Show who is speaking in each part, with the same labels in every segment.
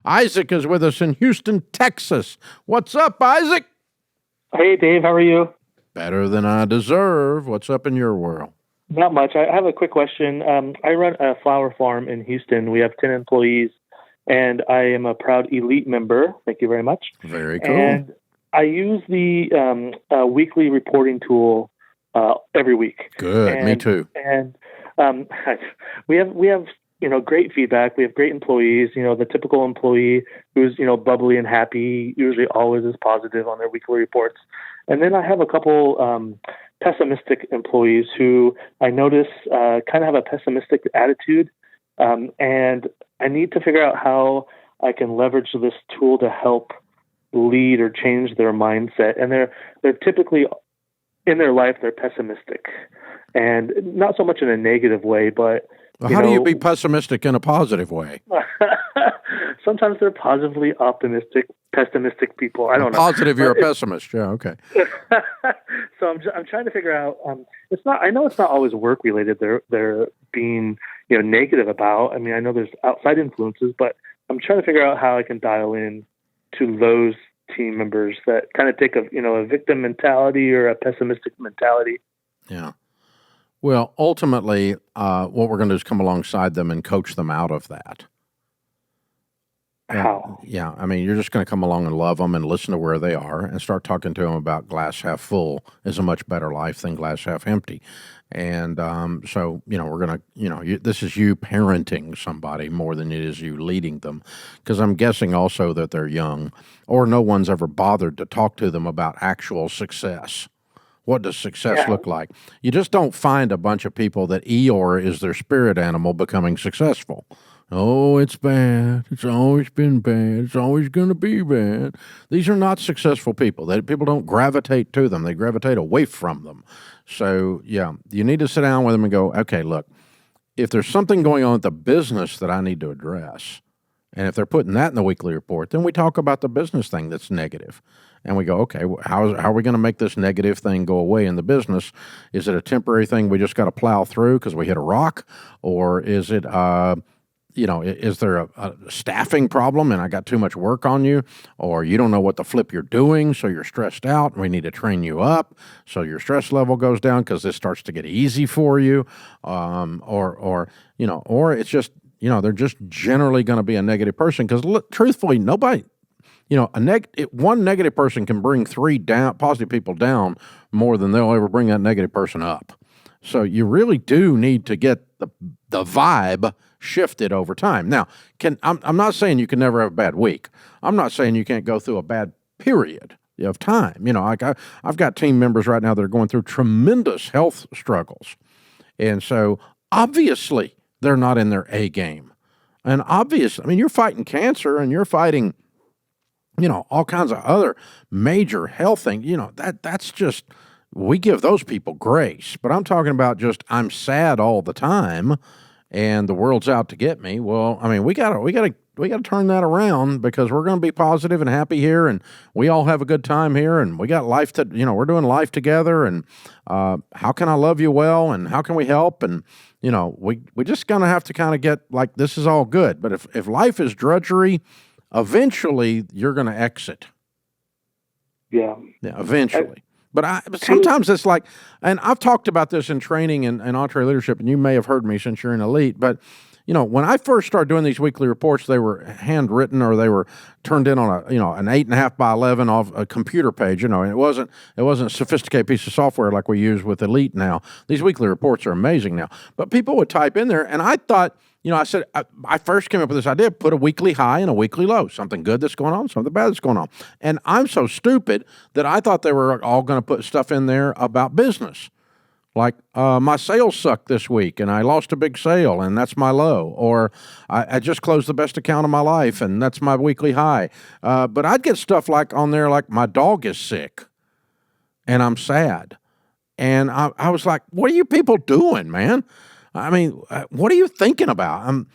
Speaker 1: Isaac is with us in Houston, Texas. What's up, Isaac?
Speaker 2: Hey, Dave. How are you?
Speaker 1: Better than I deserve. What's up in your world?
Speaker 2: Not much. I have a quick question. I run a flower farm in Houston. We have 10 employees, and I am a proud elite member. Thank you very much.
Speaker 1: Very cool.
Speaker 2: And I use the weekly reporting tool every week.
Speaker 1: Good. Me too.
Speaker 2: And we have great feedback. We have great employees. The typical employee who's bubbly and happy, usually always is positive on their weekly reports. And then I have a couple pessimistic employees who I notice kind of have a pessimistic attitude, and I need to figure out how I can leverage this tool to help lead or change their mindset. And they're typically in their life they're pessimistic, and not so much in a negative way, but
Speaker 1: how do you be pessimistic in a positive way?
Speaker 2: Sometimes they're positively optimistic, pessimistic people. I don't know.
Speaker 1: Positive, you're a pessimist. Yeah, okay.
Speaker 2: So I'm trying to figure out. It's not. I know it's not always work related. They're being negative about. I mean, I know there's outside influences, but I'm trying to figure out how I can dial in to those team members that kind of take a victim mentality or a pessimistic mentality.
Speaker 1: Yeah. Well, ultimately, what we're going to do is come alongside them and coach them out of that.
Speaker 2: How?
Speaker 1: Yeah. I mean, you're just going to come along and love them and listen to where they are and start talking to them about glass half full is a much better life than glass half empty. And so, we're going to, this is you parenting somebody more than it is you leading them. Because I'm guessing also that they're young or no one's ever bothered to talk to them about actual success. What does success look like? You just don't find a bunch of people that Eeyore is their spirit animal becoming successful. Oh, it's bad. It's always been bad. It's always going to be bad. These are not successful people. People don't gravitate to them. They gravitate away from them. So, yeah, you need to sit down with them and go, okay, look, if there's something going on at the business that I need to address, and if they're putting that in the weekly report, then we talk about the business thing that's negative. And we go, okay, how are we going to make this negative thing go away in the business? Is it a temporary thing we just got to plow through because we hit a rock? Or is it, is there a staffing problem and I got too much work on you? Or you don't know what the flip you're doing, so you're stressed out and we need to train you up so your stress level goes down because this starts to get easy for you. Or it's just, they're just generally going to be a negative person because truthfully, nobody... one negative person can bring three positive people down more than they'll ever bring that negative person up. So you really do need to get the vibe shifted over time. Now, I'm not saying you can never have a bad week. I'm not saying you can't go through a bad period of time. I've got team members right now that are going through tremendous health struggles. And so obviously they're not in their A game. And obviously, you're fighting cancer and you're fighting all kinds of other major health things, that's just, we give those people grace. But I'm talking about just, I'm sad all the time and the world's out to get me. Well, we gotta turn that around because we're going to be positive and happy here. And we all have a good time here and we got life we're doing life together. And how can I love you well? And how can we help? And, we just going to have to kind of get like, this is all good. But if life is drudgery, eventually, you're going to exit.
Speaker 2: Yeah,
Speaker 1: eventually. But sometimes it's like, and I've talked about this in training and EntreLeadership, and you may have heard me since you're in Elite, but, when I first started doing these weekly reports, they were handwritten or they were turned in on an 8.5 by 11 off a computer page, and it wasn't a sophisticated piece of software like we use with Elite now. These weekly reports are amazing now. But people would type in there, and I thought, I said, I first came up with this idea, put a weekly high and a weekly low, something good that's going on, something bad that's going on. And I'm so stupid that I thought they were all going to put stuff in there about business. Like, my sales sucked this week and I lost a big sale and that's my low. Or I just closed the best account of my life and that's my weekly high. But I'd get stuff like on there like my dog is sick and I'm sad. And I was like, what are you people doing, man? What are you thinking about?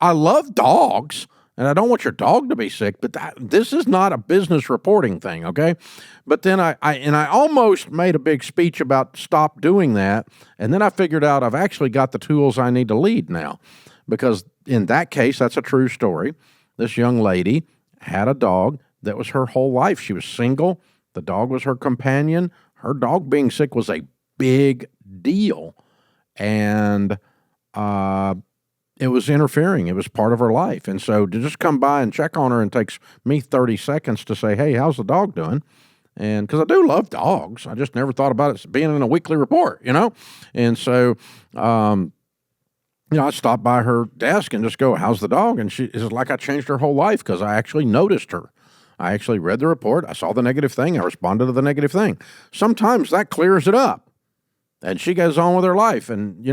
Speaker 1: I love dogs, and I don't want your dog to be sick, but this is not a business reporting thing, okay? But then I almost made a big speech about stop doing that, and then I figured out I've actually got the tools I need to lead now, because in that case, that's a true story. This young lady had a dog that was her whole life. She was single. The dog was her companion. Her dog being sick was a big deal. And it was interfering. It was part of her life. And so to just come by and check on her, and takes me 30 seconds to say, hey, how's the dog doing? And because I do love dogs, I just never thought about it being in a weekly report, And so, I stopped by her desk and just go, how's the dog? And it's like I changed her whole life, because I actually noticed her. I actually read the report. I saw the negative thing. I responded to the negative thing. Sometimes that clears it up. And she goes on with her life. And,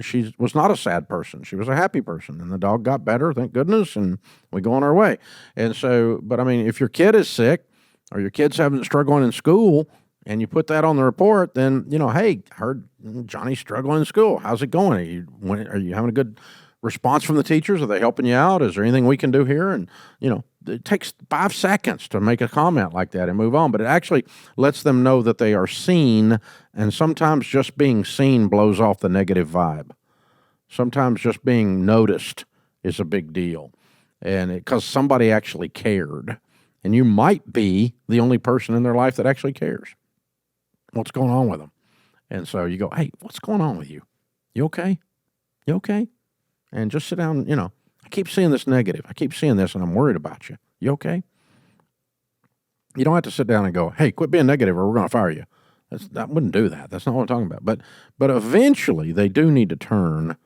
Speaker 1: she was not a sad person. She was a happy person. And the dog got better, thank goodness, and we go on our way. And so, but I mean, if your kid is sick, or your kid's struggling in school, and you put that on the report, then, hey, heard Johnny's struggling in school. How's it going? Are you having a good response from the teachers? Are they helping you out? Is there anything we can do here? And, it takes 5 seconds to make a comment like that and move on, but it actually lets them know that they are seen. And sometimes just being seen blows off the negative vibe. Sometimes just being noticed is a big deal, and because somebody actually cared. And you might be the only person in their life that actually cares what's going on with them. And so you go, hey, what's going on with you? You okay? You okay? And just sit down, I keep seeing this negative. I keep seeing this, and I'm worried about you. You okay? You don't have to sit down and go, hey, quit being negative or we're going to fire you. I wouldn't do that. That's not what I'm talking about. But eventually they do need to turn,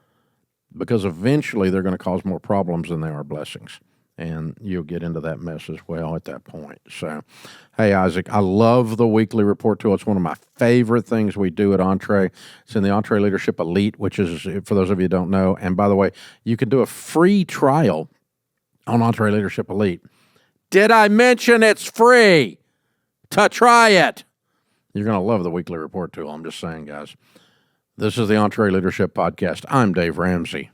Speaker 1: because eventually they're going to cause more problems than they are blessings. And you'll get into that mess as well at that point. So, hey, Isaac, I love the weekly report tool. It's one of my favorite things we do at Entre. It's in the EntreLeadership Elite, which is, for those of you who don't know. And by the way, you can do a free trial on EntreLeadership Elite. Did I mention it's free to try it? You're going to love the weekly report tool. I'm just saying, guys. This is the EntreLeadership Podcast. I'm Dave Ramsey.